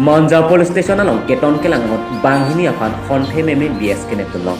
Monja police station along keton kelangot banghini apan honte meme BS kenetulong.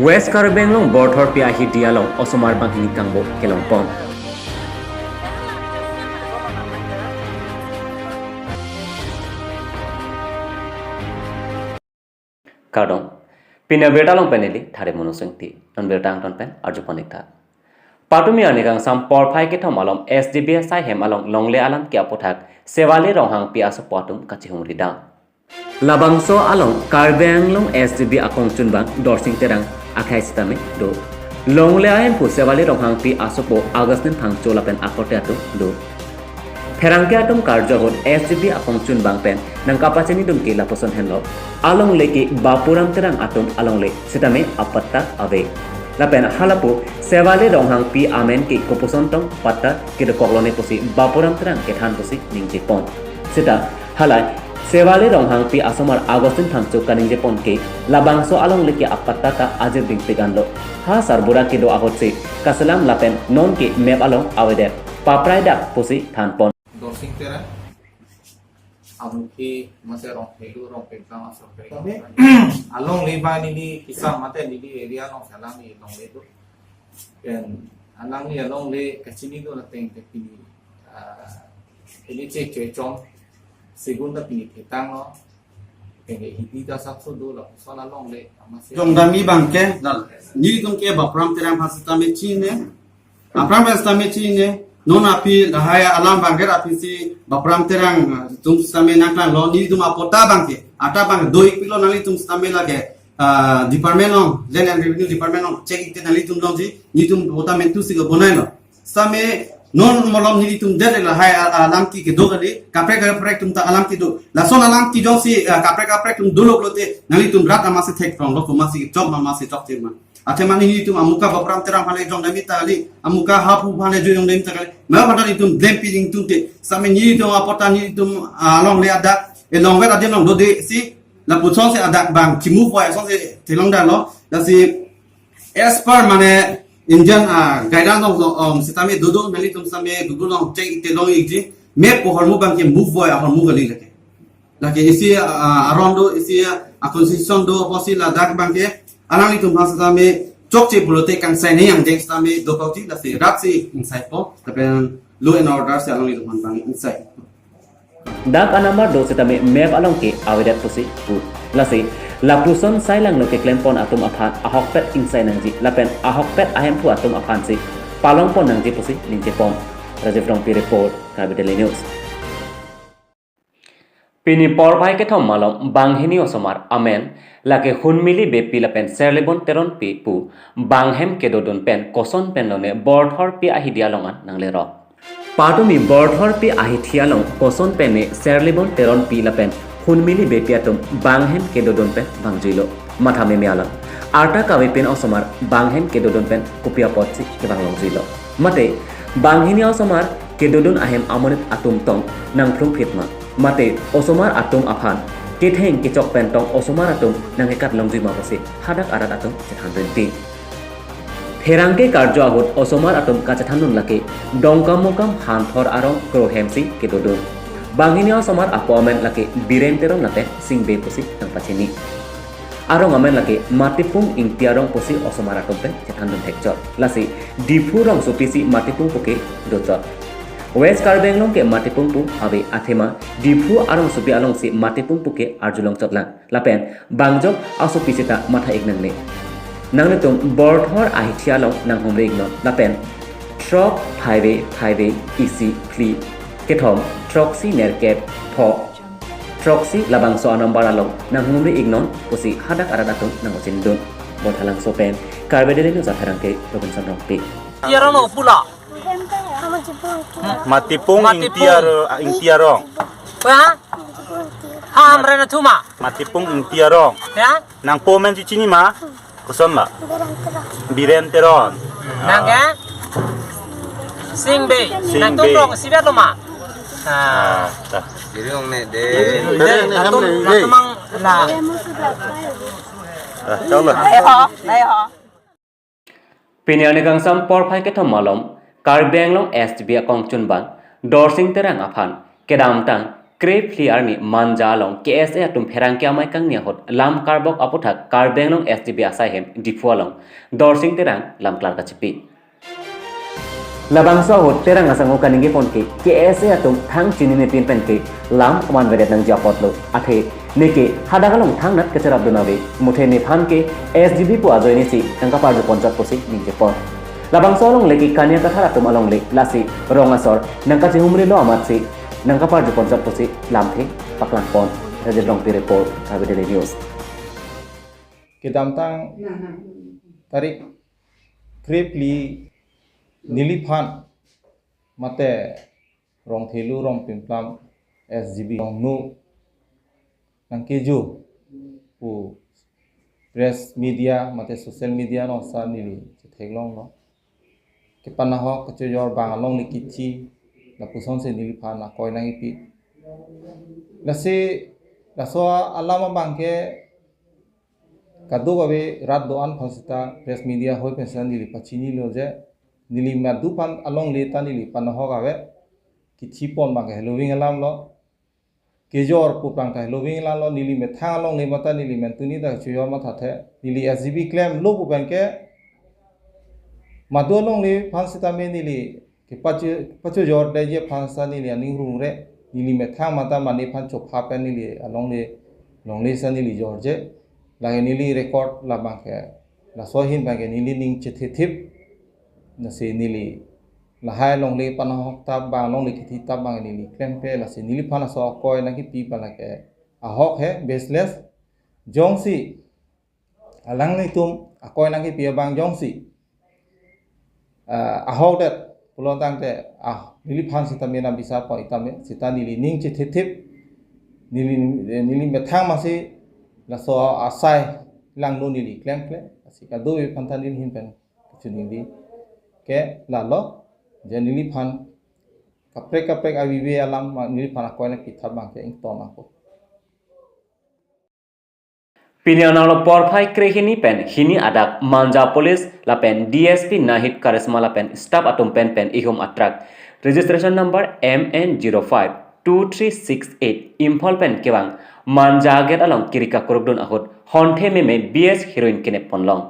West Karbi long border piahi dialong osomar banghini kangbo kelongpon. Kadong pina beta long peneli thare monusengti non beta angton pen arjupanikta. Patumi anikang sam porphai ke thom alom SDB sai hem along longle alam kya pothak sewale rohang piaso patum kachihung ridang. Labangso along Karbeng long SDB akong chunbang dorsing terang akhai sitame do. Longle ahem pu sewale rohang pi asopo Augustin phangchola pen akote atu do. Ferangke atum karjo hot SDB akong chunbang pen nang kapacheni dum ke laposon henlo along leki bapuram terang atum along le sitame apatta ave. Lapen halapu sewale ronghang pi amen ki koposon tong patta kido koglone posi bapuram terang kethan posi ningje pon. Sita halai sewale ronghang pi asomar Agustin phangcho kaningje pon ke labangso along leki apatta ta ajir ding teganlo. Ha sarbura kido ahotse kasalam lapen non ki map along awede paprai dak posi than pon. Dorsing tera amuki mase rong helu rong pekang asal pekang along leba ni kisah mate ni area long salang ni long le tu dan alang ni along le kacini tu na teng tekini ini cek cong segunda pini petang lo kenge hiti ta sakso do lo sola long le amase jong dami bangke dal ni tung ke bapram terang phasita me chine apram phasita me chine non api lahaya alam bangker api si bapram terang tum same naklan lo ni tum apota bangke ata bang 2 kilo nali tum same lage department of land and revenue department of check it nali tum dong ji ni tum pota mentu si go bonai lo same non molom ni tum dele lahaya alam ki ke dogale kapre tum ta alam ki do la son alam ki jong si kapre tum dulok lote nali tum rat amase thek from lo kumasi job mamase chok tirma athemani ni tum amuka bapram terang phale jong dami tali amuka hapu phale jong dami takale ma patali tum demping tum te same ni tum apota ni tum along le ada e long ve ada long do de si la puchon se ada bang chimu boy son se thelong da lo da si as per mane Indian guidance of sitame dodo nali tum same google long check te long igi map ko hormu bang ke move boy hormu gali lake lake isi around do isi a constitution do posi la dak bang ke alang itu masa kami cokce politik kang saya ni yang jeng kami dokauti dah si ratsi insight po tapi law and order si alang itu mantang insight. Dak anambar do setame map along ke awedat posi pu lasi lapuson sailang lo ke klempon atum aphan ahokpet insai nangji lapen ahokpet ahem pu atum aphan si palong pon nangji posi ninje pon Rajiv Rongpi report Karbi Daily News. Pini porbai ke thom malom banghini osomar amen lake hunmili bepi lapen serlebon teron pi pu banghem ke dodon pen koson pen lone bordhor pi ahi dialongan nangle ro patumi bordhor pi ahi thialong koson pene serlebon teron pi lapen hunmili bepi atum banghem ke dodon pen bangjilo matha me mialang arta kawe pen osomar banghem ke dodon pen kupia potsi ke banglong jilo mate banghini osomar ke dodon ahem amonit atum tong nang phrum phitma mate osomar atum aphan ketheng ke chok pen tong osomar atum nang ekat longjui ma base hadak arat atum chethan renti ferangke karjo ahut osomar atum kachathanun lake dongkam mokam hanthor arong krohemsi ke dodon banghini osomar apomen lake birenteron nate singbe posi nang pachini arong amen lake matipung ingtiarong posi osomar atum pen chethan dun thekchor lasi difurong supisi matipung poke dochor West Karbi long ke matipung pu abe athema dipu arong supi along si matipung pu ke arjulong chotlang lapen bangjok aso pisita matha ignang ne nangne tum bordhor ahithia long nang homre igno lapen truck highway easy fleet kethom troxy nerkep pho troxy labang so number along nang homre ignon posi hadak aradatum nang osindun bothalang sopen Karbi Daily News atharangke Robinson Rongpi Yarano pula Matipung ingtiarong. Wah? Ham rena tuma. Matipung ingtiarong. Ya? Nang pomen cicini ma? Kuson ma? Birenteron. Nang ya? Singbe. Nang tumrong sibet lo ma? Dah. jadi orang nek de Nang tumang la. Tahu lah. Ayo. Piniani gangsam porphai ke thomalom Karbi Anglong STB akong chunbang dorsing terang aphan kedam tang krep liarni manjalong KSA atum pherang ke amai kang niahot lam karbok apothak Karbi Anglong STB asahem difualong dorsing terang lam klar kachipi labangsa hot terang asango kaningi ponke KSA atum thang chini ne pin penke lam kaman vedet nang japotlo athe neke hadagalong thang nat kecerap donawe muthe ne phanke SDB pu ajoi ni si tangka parju 50% ninje pon labang solong leki kania kathara tum along le lasi rongasor nangka che humri lo amat si nangka parju 50% lamthe paklang pon raje long pi report Karbi Daily News kedam tang tarik krepli niliphan mate rong thelu rong pimplam SGB rong nu nang keju pu press media mate social media no sa nili theglong no ke panaho ke jor bangalong ni kichi la puson se niliphan na koi nang ipi la se la so alama bangke kadu gabe rat doan phasita press media hoi pensan nili pachini lo je nili madu pan along le ta nili panaho gabe kichi pon bangke halloween alam lo kejor pupang tai loving la lo nili me thang long le mata nili men tuni da chuyor ma thathe nili SGB claim lo pupang ke madu long le phansita me nili ke pachu jor de je phansa nili ani rung re nili me thang mata mani phan chop pha pe nili along le sa nili jor je la nili record la bang ke la so hin bang ke nili ning che thip na se nili la hai long le panahok tab bang long le kithi tab bang ni claim pe la se nili phana so koi na ki pi pala ke a hok he baseless jong si alang le tum a koi na ki pi bang jong si a hok det pulon tang te a nili phan sita me na bisa po itame sita nili ning che thip nili me thang ma si la so a sai lang no nili claim si ka do phan ta nili hin pen chuni ke la lo je nili phan kaprek awiwe alam nili phan akoy na kitha bangke ing ton ako Pinianalo porphai krehini pen hini adak manja police lapen DSP nahit karisma lapen staff atum pen ihum atrak registration number MN052368 Imphal pen kewang manja get along kirika korokdon ahot honthe meme BS heroin kene ponlong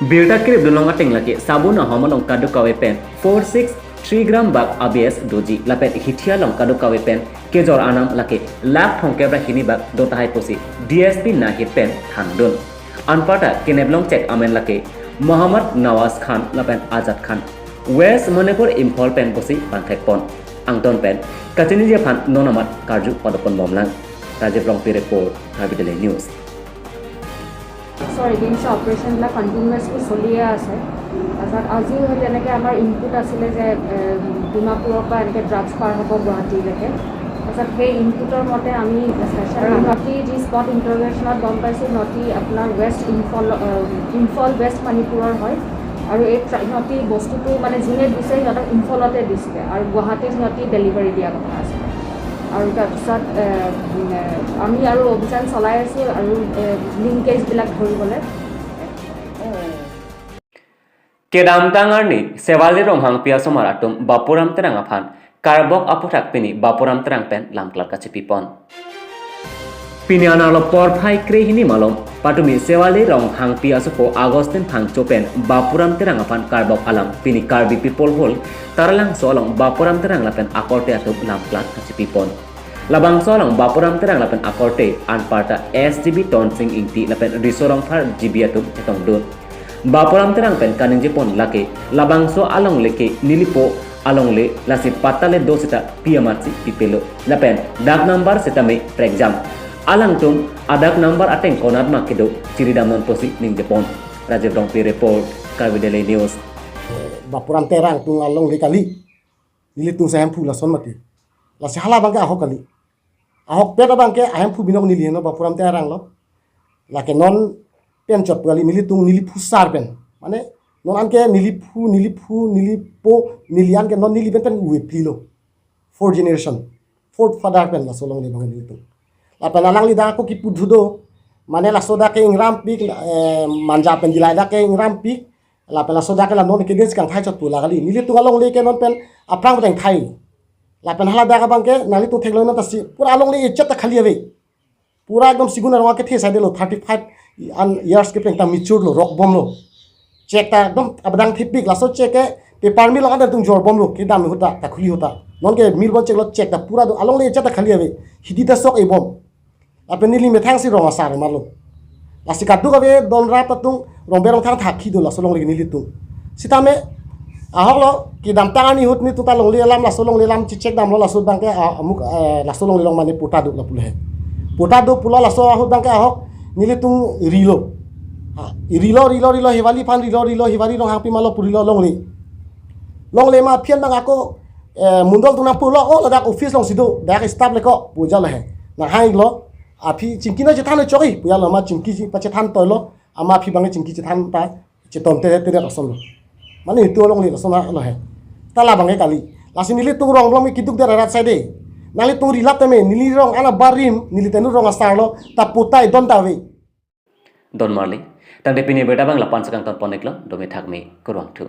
Birta kirip dulong ating laki sabuna homalong kadu kawe pen 463 gram bak ABS doji lapet hitia long kadu kawe pen kejor anam laki lak thong kebra hini bak dotahai posi DSP na hit pen thandun anpata kineblong check amen laki Muhammad Nawaz Khan lapen Azad Khan West Manipur Imphal pen posi panthek pon angton pen kachini je phan nonamat karju padopon bomlang Rajiv Long pi report Karbi Daily News সৰ এগেইনষ্ট অপাৰেশ্যনবিলাক কণ্টিনিউৱাছলি চলিয়ে আছে তাৰপিছত আজিও সেই তেনেকৈ আমাৰ ইনপুট আছিলে যে ডিমাপুৰৰ পৰা এনেকৈ ড্ৰাগছ পাৰ হ'ব গুৱাহাটীলৈকে তাৰপিছত সেই ইনপুটৰ মতে আমি নটি যি স্পট ইণ্টাৰভেনশ্যনত গম পাইছোঁ নটি আপোনাৰ ইম্ফল ৱেষ্ট মণিপুৰৰ হয় আৰু এই সিহঁতি বস্তুটো মানে যোনে দিছে সিহঁতক ইম্ফলতে দিছিলে আৰু গুৱাহাটীত সিহঁতি ডেলিভাৰী দিয়া কথা আছিলে আৰু তাৰপিছত আমি আৰু অভিযান চলাই আছোঁ আৰু লিংকেজবিলাক ধৰিবলৈ Kedamtangarni sewali romhang pia somaratum bapuram terang aphan karbok aputhak pini bapuram terang pen lamklar kache pipon pini analo porphai krehini malom patumi sewali romhang pia sopo agostin phangcho pen bapuram terang aphan karbok alam pini Karbi people hol taralang solong bapuram terang lapen akorte atum lamklar kache pipon labang solong bapuram terang lapen akorte anparta SGB tonsing ingti lapen risorong phar jibiatum etong dun Bapuram terang pen kaning Jepon lake labangso along leke nilipo along le lasi patale do sita piamatsi pipelo lapen dak number sita me preexam alang tum adak number ateng konat makido ciridam non posi ning Jepon Rajiv Long pi report Karbi Daily News Bapuram terang tung along le kali nili tung sa hempu la son mati la si hala bangke ahok kali ahok peda bangke ahempu binok nili no bapuram terang lo lake non pen chot kali nili tung nili pusar pen mane non anke nilipo nilian ke non nili pen we pilo fourth generation fourth father pen la solong le bang nili tung la panalang lida ko ki pudhudo mane la soda ke ingram pik manja pen dilai da ke ingram pik la pela soda kala non ke des kang thai chot pula kali nili tunga long le ke non pen aprang teng thai la pen hala da ka bang ke nali tu theklo na ta si pura long le chet ta khali ave pura ekdom siguna ro ke the sai de lo 35 an years ke peng ta mature lo rock bom lo check ta ekdom abdang thipik la so check ke paper मिल लगा तुम जोर बम लो के दाम होता ता खुली होता नॉन के मिल बन चेक लो चेक ता पूरा अलोंग ले चता खाली हवे हिदी ता सोक ए बम अपन नीली में थांग सी रोंगा सारे मालो लासी काटू का वे दोन रात तुम रोंबे रोंग थांग थाकी दो लासो लोंग ले नीली तुम सीता में आहक लो कि दाम तांगानी होत नि तुता लोंग ले लाम लासो लोंग ले लाम चेक दाम लो लासो बांके अमुक लासो लोंग ले लोंग माने पोटा दो ला पुले है पोटा दो पुला लासो आहक बांके आहक नीली तुम रिलो रिलो हिवाली फान रिलो हिवाली रोंग हापी मालो पुरिलो लोंग ले long le ma phian bang ako mundol tuna pulo o la dak office long sido dak staff le ko puja le na hai lo a phi chimki na chethan choi puya lo ma chimki ji pa chethan to lo ama phi bang chimki chethan ta chetom te te ra som lo mane to long le so na lo he ta la bang kali la sin nili tu rong mi kiduk der rat side nali tu rilap te me nili rong ana barim nili tenu rong asar lo ta putai don ta we don marli tang de pini beta bang lapan sakang ton poneklo do me thak me kurang thu